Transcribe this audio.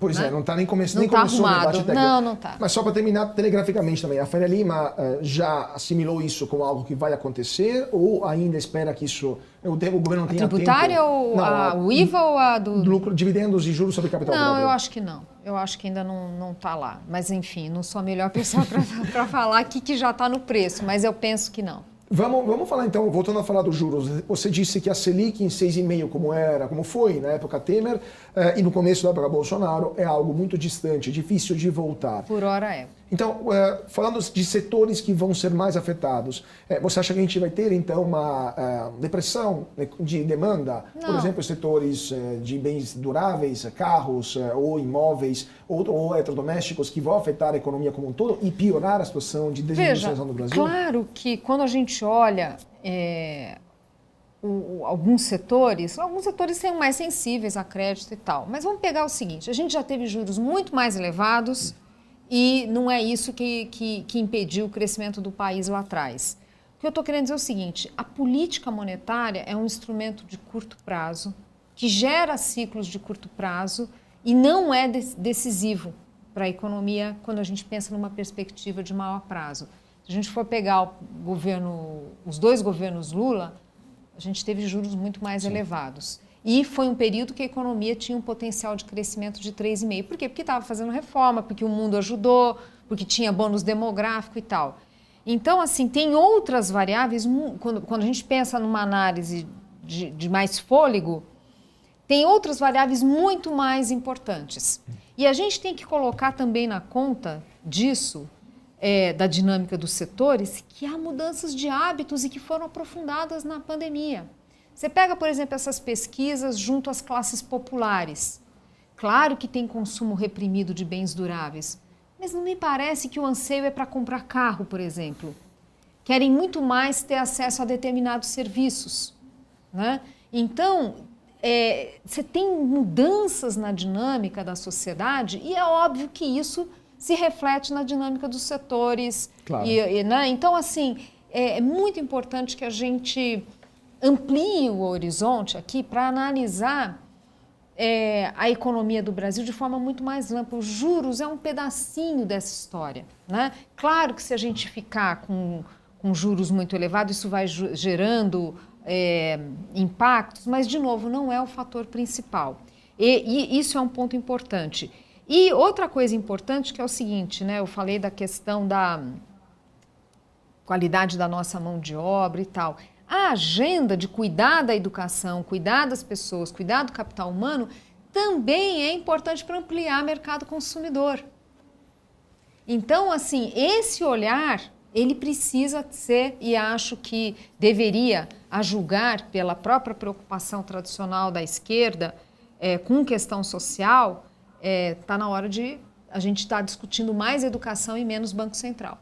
Pois né? é, não está nem, nem tá começou o arrumado. debate técnico. Não está. Mas só para terminar telegraficamente também, a Faria Lima já assimilou isso como algo que vai acontecer ou ainda espera que isso, o governo não tenha tempo? A tributária ou o IVA ou a do... Lucro, dividendos e juros sobre capital próprio? Não, eu acho que não. Eu acho que ainda não está lá. Mas enfim, não sou a melhor pessoa para falar aqui que já está no preço, mas eu penso que não. Vamos falar então, voltando a falar dos juros. Você disse que a Selic em 6,5%, como foi na época Temer, e no começo da época Bolsonaro, é algo muito distante, difícil de voltar. Por hora é. Então, falando de setores que vão ser mais afetados, você acha que a gente vai ter então uma depressão de demanda? Não. Por exemplo, setores de bens duráveis, carros ou imóveis ou eletrodomésticos que vão afetar a economia como um todo e piorar a situação de desindustrialização no Brasil? Claro que quando a gente olha alguns setores são mais sensíveis a crédito e tal. Mas vamos pegar o seguinte, a gente já teve juros muito mais elevados e não é isso que impediu o crescimento do país lá atrás. O que eu estou querendo dizer é o seguinte, a política monetária é um instrumento de curto prazo, que gera ciclos de curto prazo e não é decisivo para a economia quando a gente pensa numa perspectiva de maior prazo. Se a gente for pegar os dois governos Lula, a gente teve juros muito mais elevados. E foi um período que a economia tinha um potencial de crescimento de 3,5%. Por quê? Porque estava fazendo reforma, porque o mundo ajudou, porque tinha bônus demográfico e tal. Então, assim, tem outras variáveis, quando a gente pensa numa análise de mais fôlego, tem outras variáveis muito mais importantes. E a gente tem que colocar também na conta disso, da dinâmica dos setores, que há mudanças de hábitos e que foram aprofundadas na pandemia. Você pega, por exemplo, essas pesquisas junto às classes populares. Claro que tem consumo reprimido de bens duráveis, mas não me parece que o anseio é para comprar carro, por exemplo. Querem muito mais ter acesso a determinados serviços, né? Então, você tem mudanças na dinâmica da sociedade e é óbvio que isso se reflete na dinâmica dos setores. Claro. Né? Então, assim, é muito importante que a gente amplie o horizonte aqui para analisar a economia do Brasil de forma muito mais ampla. Os juros é um pedacinho dessa história, né? Claro que se a gente ficar com juros muito elevados, isso vai gerando impactos, mas, de novo, não é o fator principal. E isso é um ponto importante. E outra coisa importante que é o seguinte, né? Eu falei da questão da qualidade da nossa mão de obra e tal. A agenda de cuidar da educação, cuidar das pessoas, cuidar do capital humano, também é importante para ampliar o mercado consumidor. Então, assim, esse olhar, ele precisa ser, e acho que deveria, a julgar pela própria preocupação tradicional da esquerda com questão social, está na hora de a gente estar discutindo mais educação e menos Banco Central.